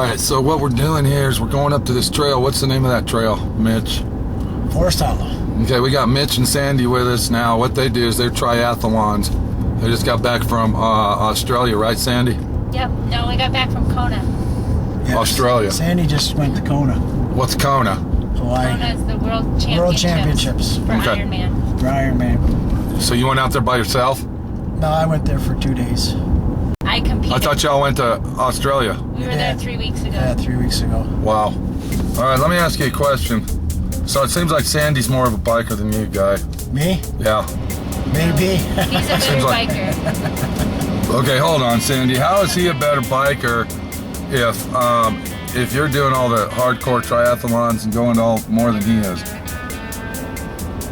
right, so what we're doing here is we're going up to this trail. What's the name of that trail, Mitch? Forest Hollow. Okay, we got Mitch and Sandy with us now. What they do is they're triathlons. They just got back from Australia, right, Sandy? Yep. No, we got back from Kona. Yes. Australia. Sandy just went to Kona, What's Kona? Hawaii. Kona is the World Championships for Okay. Ironman. For Ironman. So you went out there by yourself? No, I went there for 2 days. I competed. I thought y'all went to Australia. We were there 3 weeks ago. Yeah, 3 weeks ago. Wow. All right, let me ask you a question. So it seems like Sandy's more of a biker than you, guy. Me? Yeah. Maybe. He's a better Seems like- biker. Okay, hold on, Sandy. How is he a better biker if you're doing all the hardcore triathlons and going to all more than he is?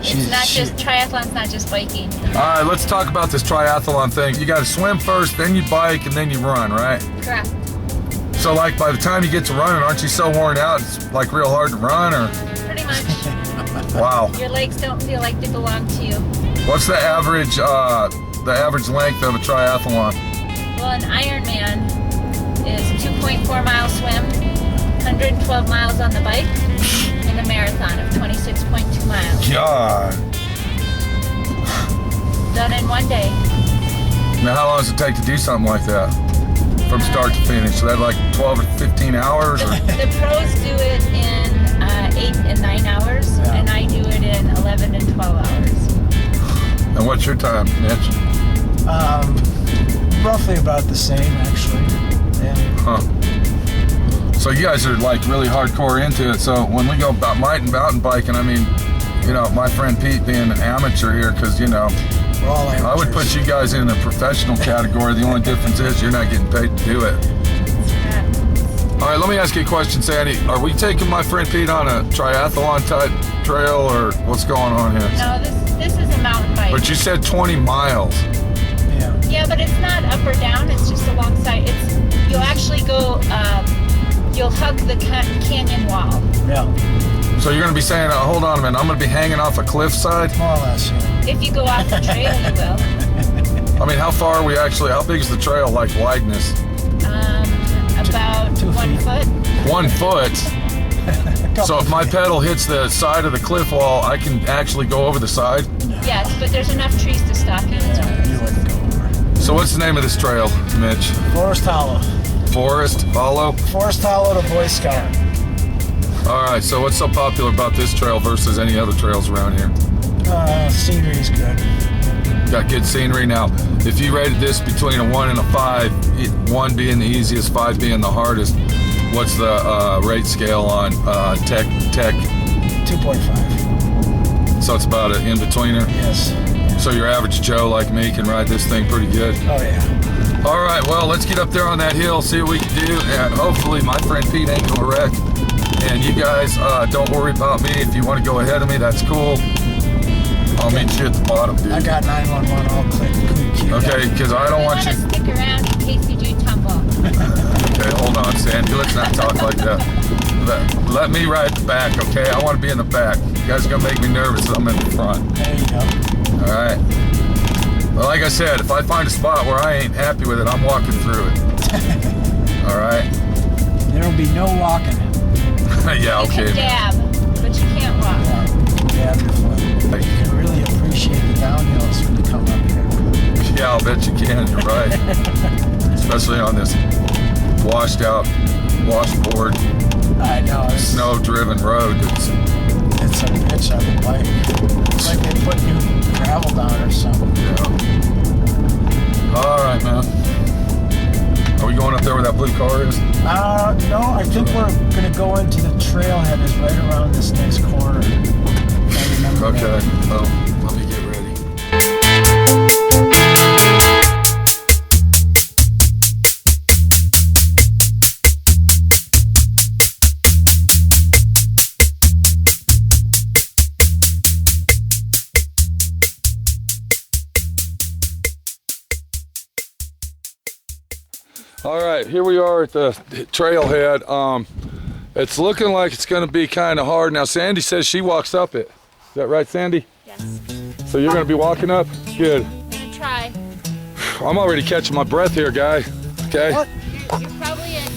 It's not just triathlon's not just biking. All right, let's talk about this triathlon thing. You got to swim first, then you bike, and then you run, right? Correct. So, like, by the time you get to running, aren't you so worn out? It's like real hard to run, or Pretty much. wow? Your legs don't feel like they belong to you. What's the average length of a triathlon? Well, an Ironman is 2.4 mile swim, 112 miles on the bike, and a marathon of 26.2 miles. God. Done in one day. Now, how long does it take to do something like that from start to finish? So that like 12 or 15 hours? Or? The pros do it in 8 and 9 hours, Yeah. and I do it in 11 and 12 hours. And what's your time, Mitch? Roughly about the same, actually. Yeah. Huh. So you guys are like really hardcore into it. So when we go mountain biking, I mean, you know, my friend Pete being an amateur here, because, you know, We're all amateurs. I would put you guys in the professional category. The only difference is you're not getting paid to do it. All right, let me ask you a question, Sandy. Are we taking my friend Pete on a triathlon type trail, or what's going on here? No, this is a mountain bike. But you said 20 miles. Yeah. Yeah, but it's not up or down. It's just alongside. You'll actually go. You'll hug the canyon wall. Yeah. So you're going to be saying, hold on a minute, I'm going to be hanging off a cliffside? More or less, yeah. If you go off the trail, you will. I mean, how far are we actually, how big is the trail, like wideness? About 2 1 feet. foot. 1 foot. So if my pedal hits the side of the cliff wall, I can actually go over the side? Yes, but there's enough trees to stop you. You wouldn't go over. So what's the name of this trail, Mitch? Forest Hollow. Forest Hollow? Forest Hollow to Boy Scout. All right, so what's so popular about this trail versus any other trails around here? Scenery's good. Got good scenery. Now, if you rated this between a 1 and a 5, 1 being the easiest, 5 being the hardest, what's the rate scale on tech? 2.5. So it's about an in-betweener? Yes. So your average Joe like me can ride this thing pretty good? Oh, yeah. All right, well, let's get up there on that hill, see what we can do, and hopefully my friend Pete ain't gonna wreck. And you guys, don't worry about me. If you want to go ahead of me, that's cool. I'll meet you at the bottom, dude. I got 911 all queued up. Okay, because I don't want you... to stick around in case you do tumble. Okay, hold on, Sandy. Let's not talk like that. Let me ride the back, okay? I want to be in the back. You guys are going to make me nervous that I'm in the front. There you go. All right. Well, like I said, if I find a spot where I ain't happy with it, I'm walking through it. All right? There'll be no walking. Yeah, You okay. can dab, but you can't walk. Yeah, you can really appreciate the downhills when you come up here. Yeah, I'll bet you can. You're right. Especially on this washed out washboard, I know. It's snow-driven road. It's a bitch on the bike. It's like they put new gravel down or something. Yeah. All right, man. Are we going up there where that blue car is? No, I think we're going to go into the trailhead is right around this next corner. I remember Okay. that. Oh, let me get ready. All right, here we are at the trailhead. It's looking like it's going to be kind of hard. Now, Sandy says she walks up it. Is that right, Sandy? Yes. So you're going to be walking up? Good. We can try. I'm already catching my breath here, guy. Okay? What? You're probably at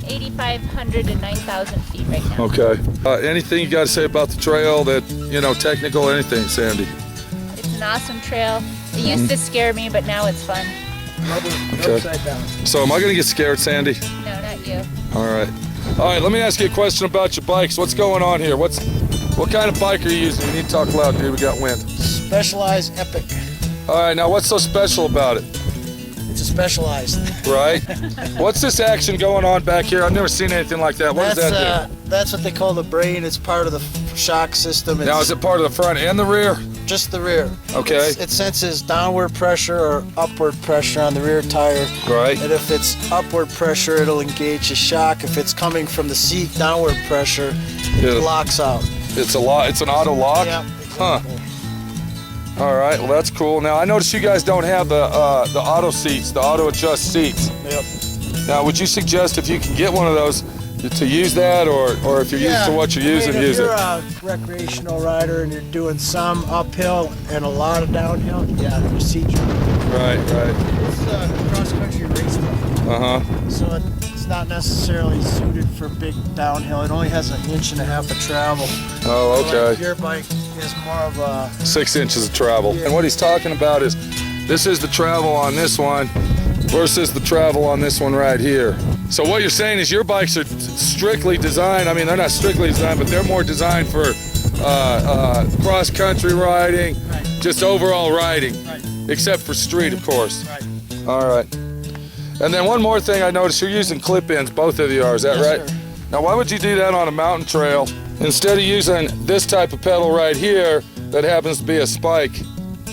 80% 8,500 and 9,000 feet right now. Okay. Anything you got to say about the trail that, you know, technical, anything, Sandy? It's an awesome trail. It used to scare me, but now it's fun. Okay. Upside down. So am I going to get scared, Sandy? No, not you. All right. All right, let me ask you a question about your bikes. What's going on here? What kind of bike are you using? You need to talk loud, dude. We got wind. Specialized Epic. All right, now what's so special about it? It's a Specialized. Right? What's this action going on back here? I've never seen anything like that. What does that do? That's what they call the brain. It's part of the shock system. Now, is it part of the front and the rear? Just the rear. Okay. It senses downward pressure or upward pressure on the rear tire. Right. And if it's upward pressure, it'll engage the shock. If it's coming from the seat, downward pressure, it locks out. It's an auto lock? Yeah. Huh. All right, well that's cool. Now I notice you guys don't have the auto seats, the auto adjust seats. Yep. Now would you suggest if you can get one of those to use that, or if you're used to what you're using, use it? If you're a recreational rider and you're doing some uphill and a lot of downhill, yeah, the procedure. Right. It's a cross-country race bike. Uh-huh. So it's not necessarily suited for big downhill. It only has 1.5 inches of travel. Oh, okay. So your bike is more of a 6 inches of travel. Yeah. And what he's talking about is, this is the travel on this one versus the travel on this one right here. So what you're saying is your bikes are strictly designed, I mean, they're not strictly designed, but they're more designed for cross-country riding, Right. just overall riding, Right. except for street, of course. Right. All right. And then one more thing I noticed, you're using clip-ins, both of you are, is that Yes, right? sir. Now, why would you do that on a mountain trail instead of using this type of pedal right here that happens to be a spike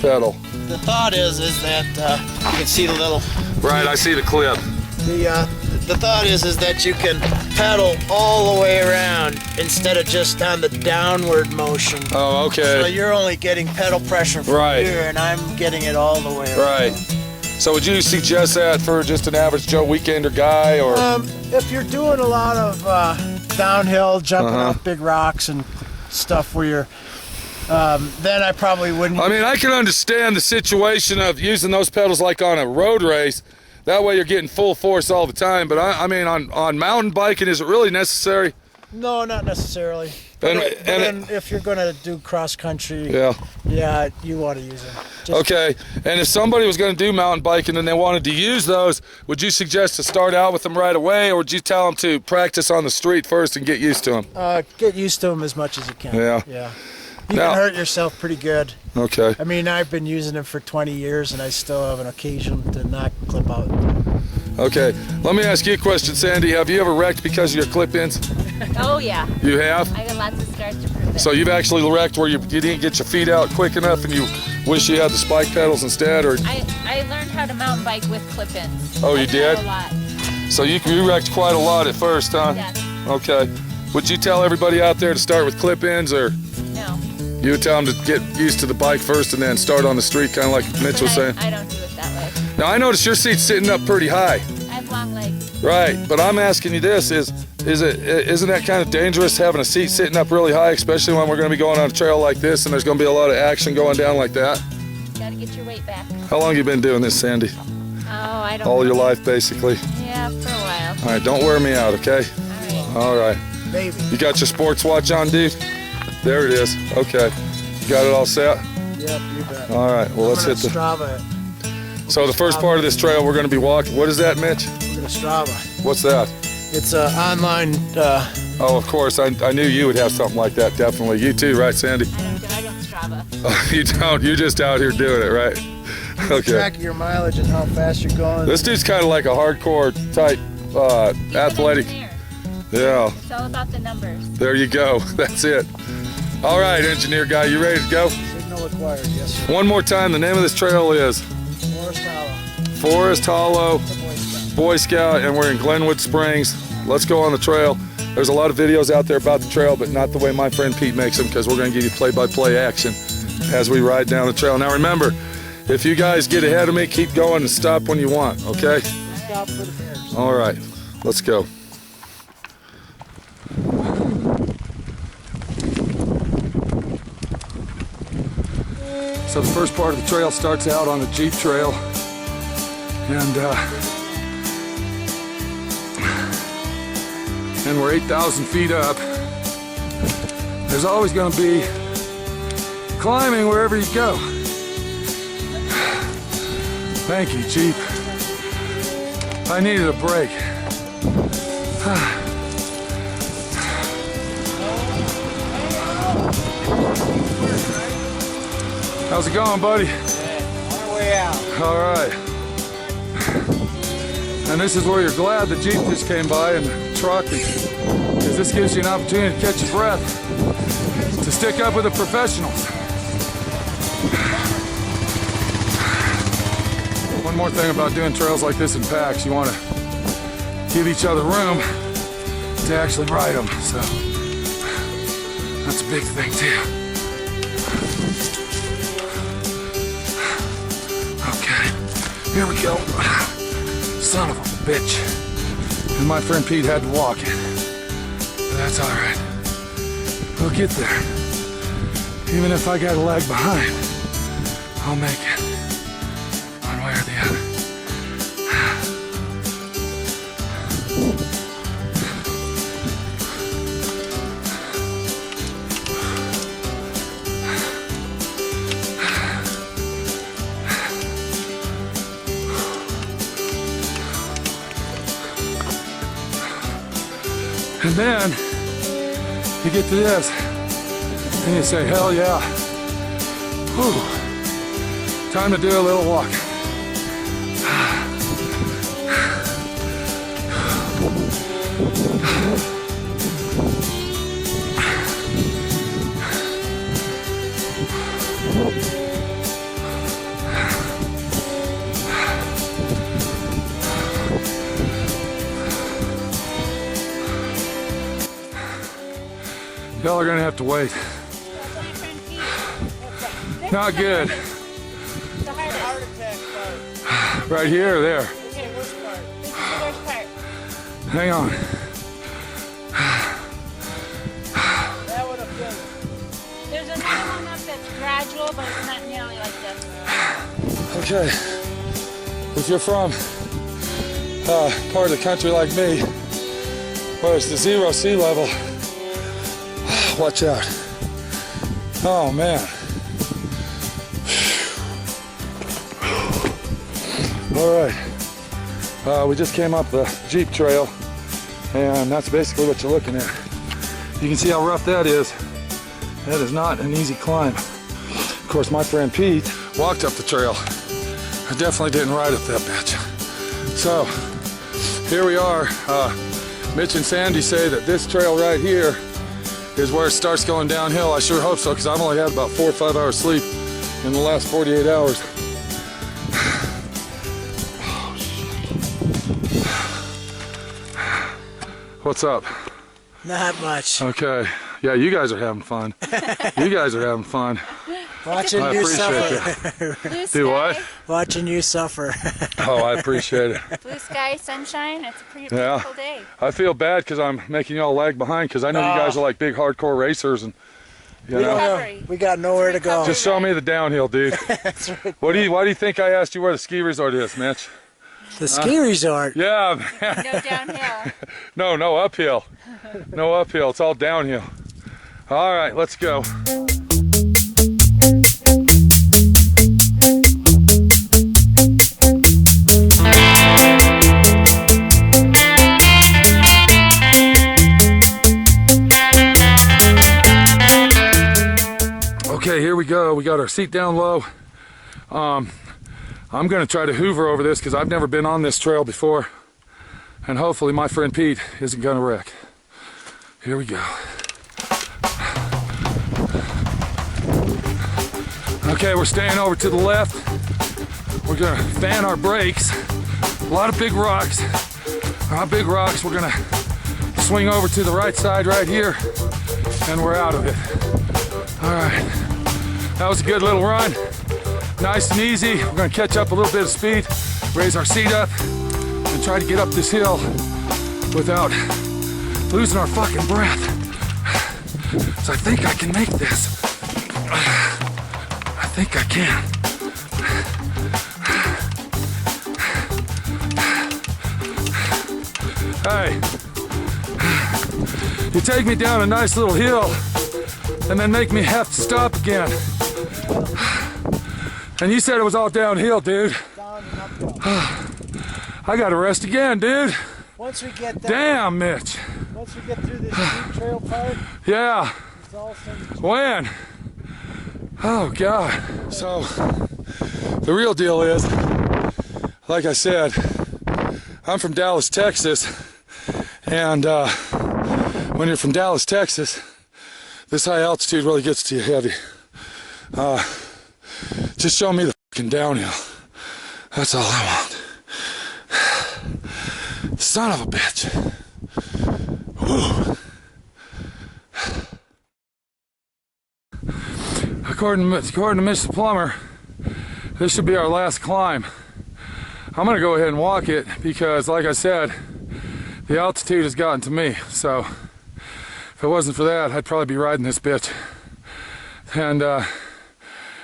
pedal? The thought is that you can see the little. Right, I see the clip. The thought is that you can pedal all the way around instead of just on the downward motion. Oh, okay. So you're only getting pedal pressure from Right. here, and I'm getting it all the way around. Right. So would you suggest that for just an average Joe weekender guy, or? If you're doing a lot of downhill, jumping Uh-huh. off big rocks and stuff where you're, then I probably wouldn't. I mean, I can understand the situation of using those pedals like on a road race. That way you're getting full force all the time. But I mean, on mountain biking, is it really necessary? No, not necessarily. And- But and then if you're going to do cross country, Yeah. yeah, you want to use them. Just- Okay. And if somebody was going to do mountain biking and they wanted to use those, would you suggest to start out with them right away, or would you tell them to practice on the street first and get used to them? Get used to them as much as you can. Yeah. Yeah. You Now- can hurt yourself pretty good. Okay. I mean, I've been using them for 20 years, and I still have an occasion to not clip out. Okay. Let me ask you a question, Sandy. Have you ever wrecked because of your clip-ins? Oh yeah, You have? I got lots of scars to prove it. So you've actually wrecked where you didn't get your feet out quick enough and you wish you had the spike pedals instead, or I learned how to mountain bike with clip-ins. Oh, you I've did? had a lot. so you wrecked quite a lot at first, huh? Yes. Okay. Would you tell everybody out there to start with clip-ins, or No. you would tell them to get used to the bike first and then start on the street, kind of like Mitch was saying? I don't do it that way. Now I noticed your seat's sitting up pretty high. I have long legs. Right, but I'm asking you this: isn't that kind of dangerous having a seat sitting up really high, especially when we're going to be going on a trail like this and there's going to be a lot of action going down like that? Got to get your weight back. How long you been doing this, Sandy? Oh, I don't. All know. your life, basically. Yeah, for a while. All right, don't wear me out, okay? All right. All right. Baby. You got your sports watch on, dude? There it is. Okay. You got it all set? Yep, you bet. All right. Well, let's hit the. Strava. So the first part of this trail, we're going to be walking. What is that, Mitch? We're gonna Strava. What's that? It's an online. Oh, of course. I knew you would have something like that. Definitely. You too, right, Sandy? I don't Strava. Oh, you don't. You're just out here doing it, right? Okay. Track your mileage and how fast you're going. This dude's kind of like a hardcore type He's an athletic. engineer. Yeah. It's all about the numbers. There you go. That's it. All right, engineer guy, you ready to go? Signal acquired. Yes, sir. One more time. The name of this trail is Forest Hollow. Forest Hollow The Boy Scout. Boy Scout, and we're in Glenwood Springs. Let's go on the trail. There's a lot of videos out there about the trail, but not the way my friend Pete makes them, because we're going to give you play-by-play action as we ride down the trail. Now remember, if you guys get ahead of me, keep going and stop when you want, okay? Stop for the bears. All right, let's go. So the first part of the trail starts out on the Jeep trail, and and we're 8,000 feet up. There's always going to be climbing wherever you go. Thank you, Jeep. I needed a break. How's it going, buddy? On our way out. All right. And this is where you're glad the Jeep just came by and the truck, because this gives you an opportunity to catch your breath, to stick up with the professionals. One more thing about doing trails like this in packs, you want to give each other room to actually ride them. So that's a big thing too. Okay, here we go. Son of a bitch. And my friend Pete had to walk it. But that's all right. We'll get there. Even if I got a lag behind, I'll make it. One way or the other. And then you get to this and you say, hell yeah. Whew. Time to do a little walk. Y'all are gonna have to wait. Not good. The heart attack part. Right here or there? Okay, which part? Which part? Hang on. That would have been. There's another one up that's gradual, but it's not nearly like this. Okay. If you're from part of the country like me, where it's the 0 sea level, watch out. Oh man. All right. We just came up the Jeep trail, and that's basically what you're looking at. You can see how rough that is. That is not an easy climb. Of course, my friend Pete walked up the trail. I definitely didn't ride up that bitch. So, here we are. Mitch and Sandy say that this trail right here is where it starts going downhill. I sure hope so, because I've only had about 4 or 5 hours sleep in the last 48 hours. What's up? Not much. Okay. Yeah, you guys are having fun. You guys are having fun. Watching I you appreciate suffer. Blue Do what? Watching you suffer. Oh, I appreciate it. Blue sky, sunshine. It's a pretty Yeah. beautiful day. I feel bad because I'm making y'all lag behind, because I know you guys are like big hardcore racers, and you We don't know. know. Recovery. We got nowhere to go. Just show me the downhill, dude. That's right. Why do you think I asked you where the ski resort is, Mitch? The ski resort. Yeah, man. No downhill. No uphill. No uphill. It's all downhill. All right, let's go. Okay, here we go. We got our seat down low. I'm gonna try to hoover over this because I've never been on this trail before. And hopefully my friend Pete isn't gonna wreck. Here we go. Okay, we're staying over to the left. We're gonna fan our brakes. A lot of big rocks. Not big rocks. We're gonna swing over to the right side right here, and we're out of it. All right, that was a good little run. Nice and easy. We're gonna catch up a little bit of speed, raise our seat up, and try to get up this hill without losing our fucking breath. So I think I can make this. I think I can. Hey, You take me down a nice little hill and then make me have to stop again. And you said it was all downhill, dude. Down and uphill. I gotta rest again, dude. Once we get there, Damn, Mitch. once we get through this steep trail part, Yeah. it's all of a sudden When? Oh, God. So, the real deal is, like I said, I'm from Dallas, Texas. And when you're from Dallas, Texas, this high altitude really gets to you heavy. Just show me the fucking downhill. That's all I want. Son of a bitch. Whew. According to Mr. Plumber, this should be our last climb. I'm gonna go ahead and walk it because, like I said, the altitude has gotten to me. So if it wasn't for that, I'd probably be riding this bitch. And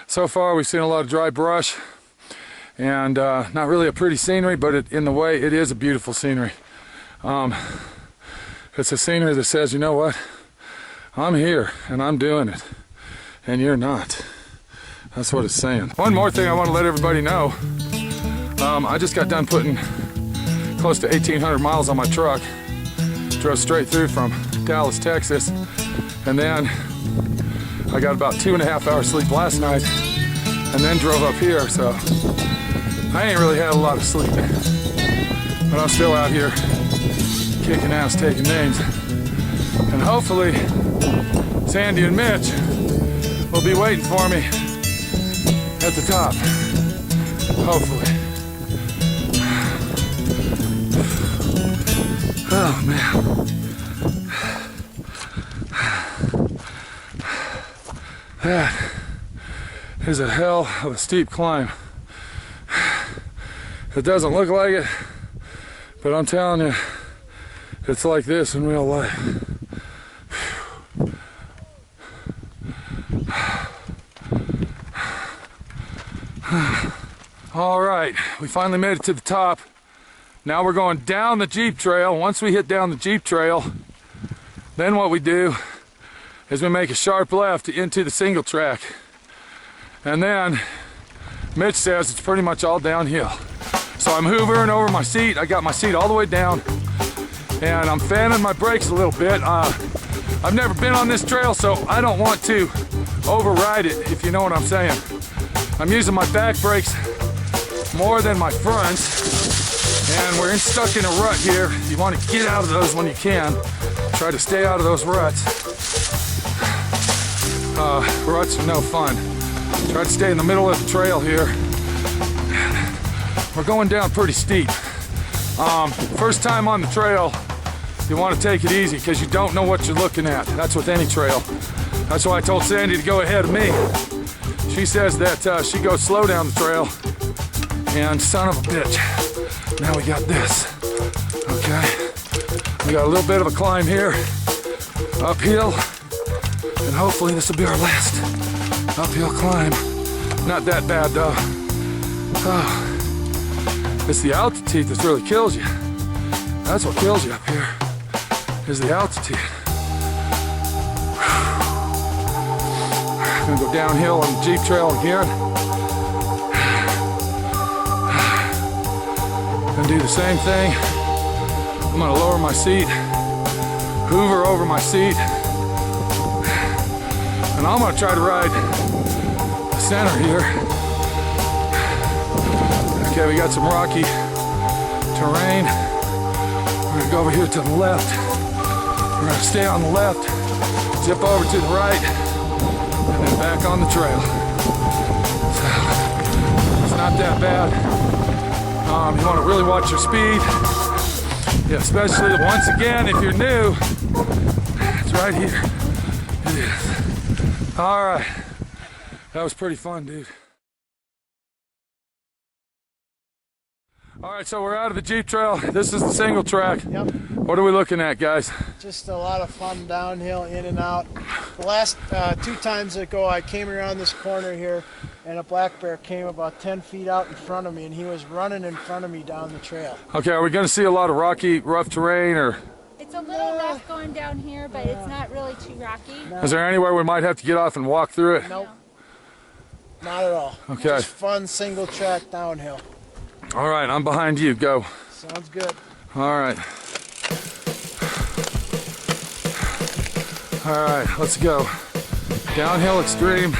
so far we've seen a lot of dry brush and not really a pretty scenery, but in the way it is a beautiful scenery. It's a scenery that says, you know what, I'm here and I'm doing it and you're not. That's what it's saying. One more thing I want to let everybody know. I just got done putting close to 1,800 miles on my truck. Drove straight through from Dallas, Texas, and then I got about 2.5 hours sleep last night and then drove up here, so I ain't really had a lot of sleep. But I'm still out here kicking ass, taking names. And hopefully Sandy and Mitch will be waiting for me at the top. Hopefully. Oh man. That is a hell of a steep climb. It doesn't look like it, but I'm telling you, it's like this in real life. All right, we finally made it to the top. Now we're going down the Jeep trail. Once we hit down the Jeep trail, then what we do is we make a sharp left into the single track. And then Mitch says it's pretty much all downhill. So I'm hoovering over my seat. I got my seat all the way down and I'm fanning my brakes a little bit. I've never been on this trail, so I don't want to override it, if you know what I'm saying. I'm using my back brakes more than my fronts. And we're stuck in a rut here. You want to get out of those when you can. Try to stay out of those ruts. Ruts are no fun. Try to stay in the middle of the trail here. We're going down pretty steep. First time on the trail, you want to take it easy because you don't know what you're looking at. That's with any trail. That's why I told Sandy to go ahead of me. She says that she goes slow down the trail. And son of a bitch. Now we got this, okay? We got a little bit of a climb here, uphill, and hopefully this will be our last uphill climb. Not that bad though. Oh, it's the altitude that really kills you. That's what kills you up here, is the altitude. I'm gonna go downhill on the Jeep trail again. And do the same thing. I'm gonna lower my seat, hoover over my seat, and I'm gonna try to ride the center here. Okay, we got some rocky terrain. We're gonna go over here to the left. We're gonna stay on the left, zip over to the right, and then back on the trail. So, it's not that bad. You want to really watch your speed, yeah, especially once again if you're new. It's right here. It is. All right, that was pretty fun, dude. All right, so we're out of the Jeep trail. This is the single track. Yep. What are we looking at, guys? Just a lot of fun downhill, in and out. The last 2 times ago, I came around this corner here, and a black bear came about 10 feet out in front of me, and he was running in front of me down the trail. Okay, are we going to see a lot of rocky, rough terrain, or? It's It's a little rough going down here, but it's not really too rocky. No. Is there anywhere we might have to get off and walk through it? Nope. Not at all. Okay. Just fun single track downhill. All right, I'm behind you. Go. Sounds good. All right. All right, let's go. Downhill extreme.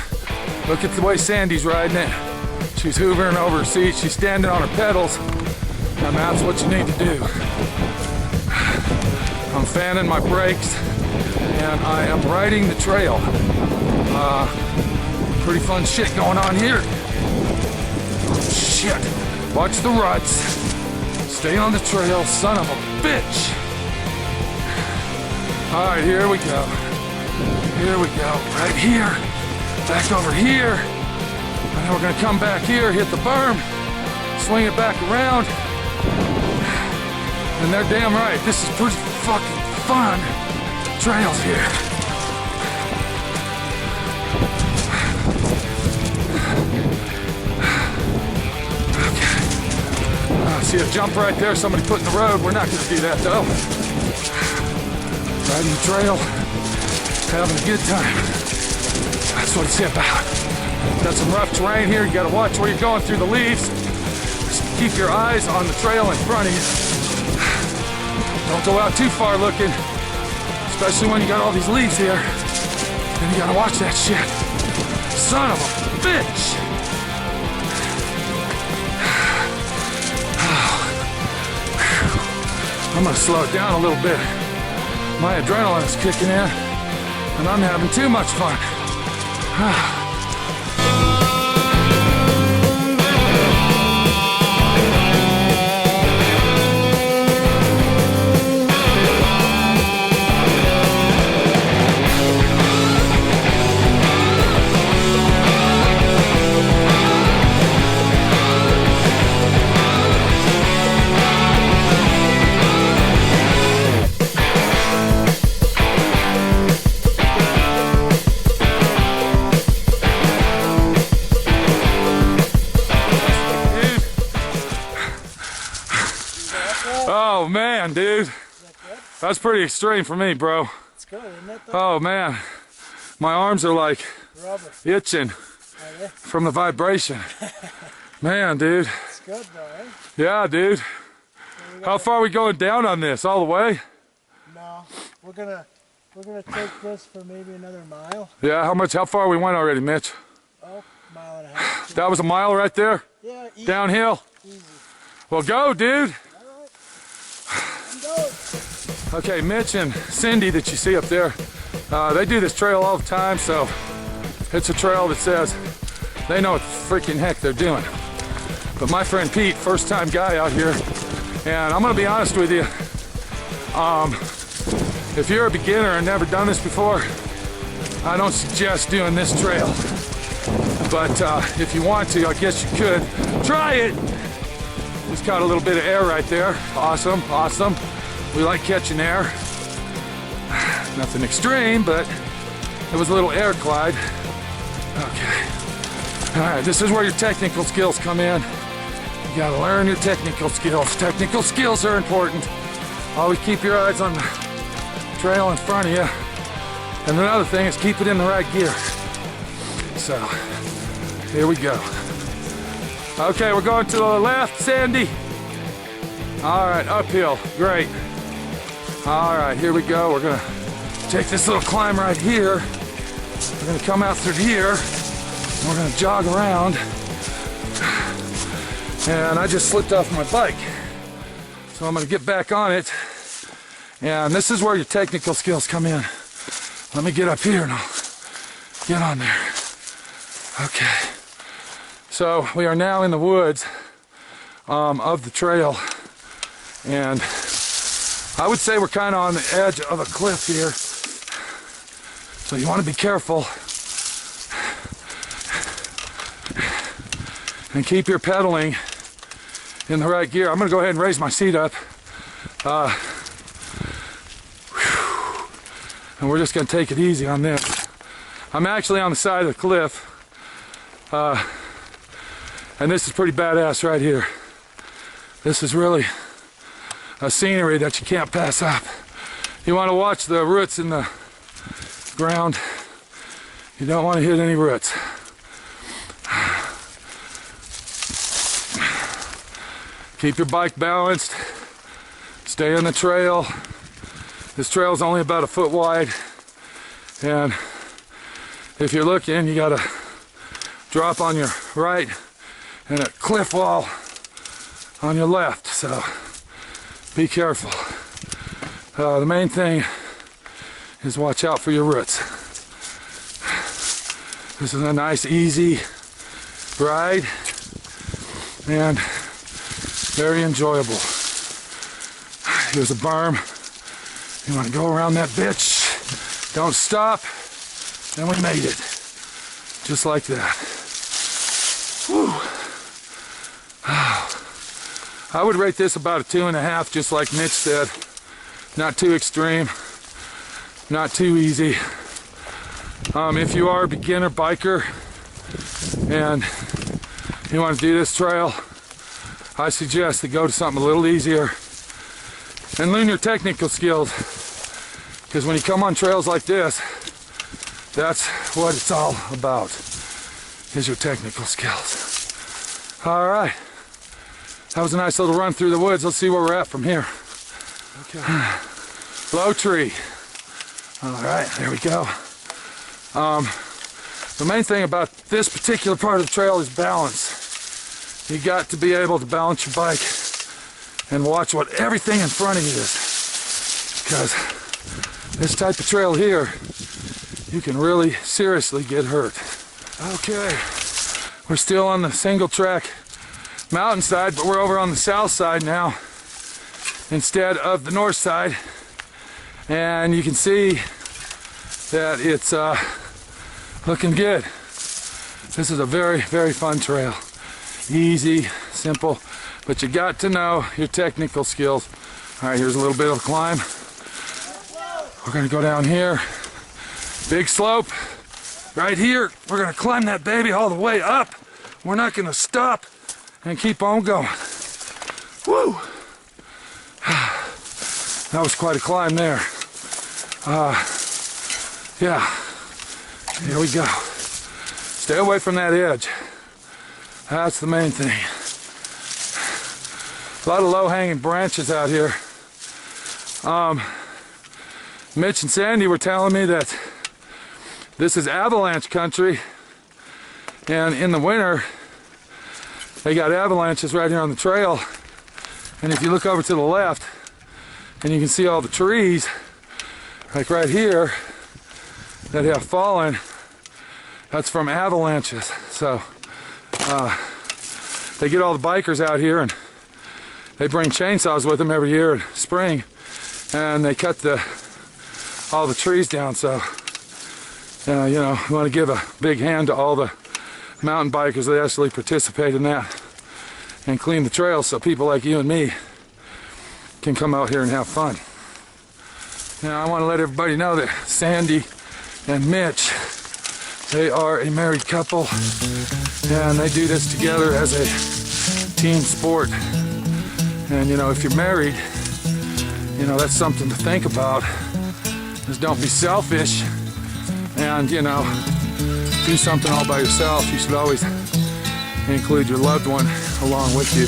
Look at the way Sandy's riding it. She's hoovering over her seat. She's standing on her pedals. And that's what you need to do. I'm fanning my brakes and I am riding the trail. Pretty fun shit going on here. Shit. Watch the ruts. Stay on the trail, son of a bitch. All right, here we go. Here we go. Right here. Back over here. And then we're gonna come back here, hit the berm, swing it back around. And they're damn right. This is pretty fucking fun trails here. Okay. See a jump right there, somebody put in the road. We're not gonna do that though. Riding the trail, having a good time. That's what it's about. Got some rough terrain here. You gotta watch where you're going through the leaves. Just keep your eyes on the trail in front of you. Don't go out too far looking, especially when you got all these leaves here. And you gotta watch that shit. Son of a bitch! I'm gonna slow it down a little bit. My adrenaline is kicking in, and I'm having too much fun. Oh man, dude. That's pretty extreme for me, bro. It's good, isn't it? Though? Oh man. My arms are like Rubber. itching from the vibration. Man, dude. It's good though, eh? Yeah, dude. How far are we going down on this? All the way? No, we're gonna take this for maybe another mile. Yeah, how far we went already, Mitch? Oh, mile and a half. That was a mile right there? Yeah, easy. Downhill? Easy. Well, go, dude. All right. Okay, Mitch and Cindy that you see up there, they do this trail all the time, so it's a trail that says they know what the freaking heck they're doing. But my friend Pete, first time guy out here, and I'm gonna be honest with you, if you're a beginner and never done this before, I don't suggest doing this trail. But if you want to, I guess you could. Try it! Just caught a little bit of air right there. Awesome, awesome. We like catching air. Nothing extreme, but it was a little air glide. Okay. All right, this is where your technical skills come in. You gotta learn your technical skills. Technical skills are important. Always keep your eyes on the trail in front of you. And another thing is keep it in the right gear. So, here we go. Okay, we're going to the left, Sandy. All right, uphill, great. All right, here we go. We're gonna take this little climb right here. We're gonna come out through here. And we're gonna jog around. And I just slipped off my bike. So I'm gonna get back on it. And this is where your technical skills come in. Let me get up here and I'll get on there. Okay. So we are now in the woods of the trail. And I would say we're kind of on the edge of a cliff here. So you want to be careful. And keep your pedaling in the right gear. I'm going to go ahead and raise my seat up. And we're just going to take it easy on this. I'm actually on the side of the cliff. And this is pretty badass right here. This is really a scenery that you can't pass up. You want to watch the roots in the ground. You don't want to hit any roots. Keep your bike balanced. Stay on the trail. This trail is only about a foot wide. And if you're looking, you got to drop on your right and a cliff wall on your left. So be careful. The main thing is watch out for your roots. This is a nice, easy ride and very enjoyable. Here's a berm. You want to go around that bitch. Don't stop. And we made it. Just like that. Whew. I would rate this about a 2.5, just like Mitch said. Not too extreme, not too easy. If you are a beginner biker and you want to do this trail, I suggest to go to something a little easier and learn your technical skills, because when you come on trails like this, that's what it's all about, is your technical skills. All right, that was a nice little run through the woods. Let's see where we're at from here. Okay. Low tree. All right, there we go. The main thing about this particular part of the trail is balance. You got to be able to balance your bike and watch what everything in front of you is, because this type of trail here, you can really seriously get hurt. Okay, we're still on the single track mountainside, but we're over on the south side now instead of the north side, and you can see that it's looking good. This is a very, very fun trail. Easy, simple, but you got to know your technical skills. All right, here's a little bit of a climb. We're gonna go down here. Big slope right here. We're gonna climb that baby all the way up. We're not gonna stop and keep on going. Woo! That was quite a climb there. Yeah, here we go. Stay away from that edge. That's the main thing. A lot of low-hanging branches out here. Mitch and Sandy were telling me that this is avalanche country, and in the winter they got avalanches right here on the trail. And if you look over to the left, and you can see all the trees like right here that have fallen, that's from avalanches. So they get all the bikers out here and they bring chainsaws with them every year in spring, and they cut all the trees down. So you know, we want to give a big hand to all the mountain bikers that actually participate in that and clean the trails, so people like you and me can come out here and have fun. Now I want to let everybody know that Sandy and Mitch, they are a married couple, and they do this together as a team sport. And you know, if you're married, you know, that's something to think about. Just don't be selfish and, you know, do something all by yourself. You should always include your loved one along with you.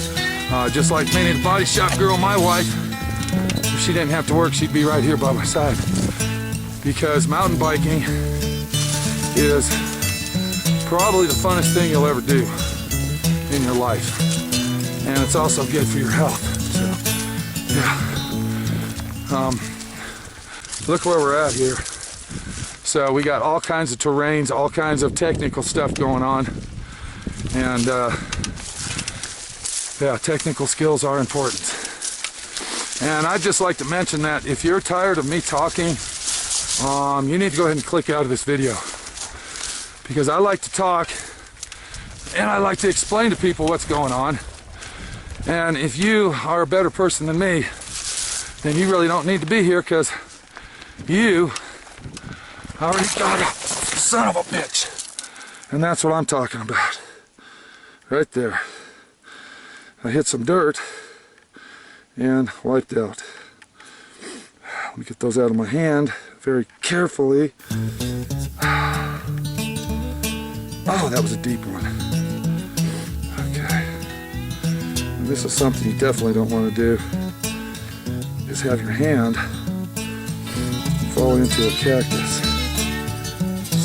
Just like me and the body shop girl, my wife, if she didn't have to work, she'd be right here by my side. Because mountain biking is probably the funnest thing you'll ever do in your life. And it's also good for your health. So, yeah. Look where we're at here. So we got all kinds of terrains, all kinds of technical stuff going on. And yeah, technical skills are important. And I'd just like to mention that if you're tired of me talking, you need to go ahead and click out of this video. Because I like to talk and I like to explain to people what's going on. And if you are a better person than me, then you really don't need to be here, because you already got a son of a bitch. And that's what I'm talking about. Right there. I hit some dirt and wiped out. Let me get those out of my hand very carefully. Oh, that was a deep one. Okay. And this is something you definitely don't want to do, is have your hand fall into a cactus.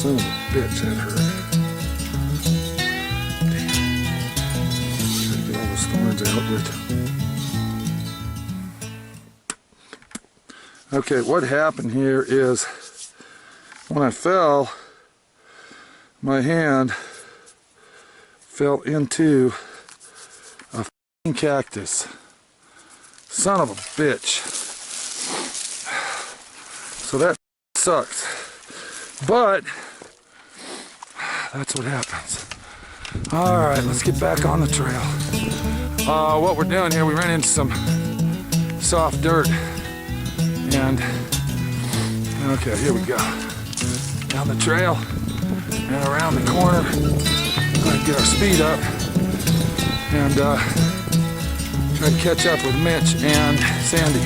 Son of a bitch, that hurt. Damn. Gotta get all those thorns out with. Okay, what happened here is when I fell, my hand fell into a f***ing cactus. Son of a bitch. So that sucks. But that's what happens. Alright, let's get back on the trail. What we're doing here, we ran into some soft dirt. And, okay, here we go. Down the trail and around the corner. Going to get our speed up and try to catch up with Mitch and Sandy.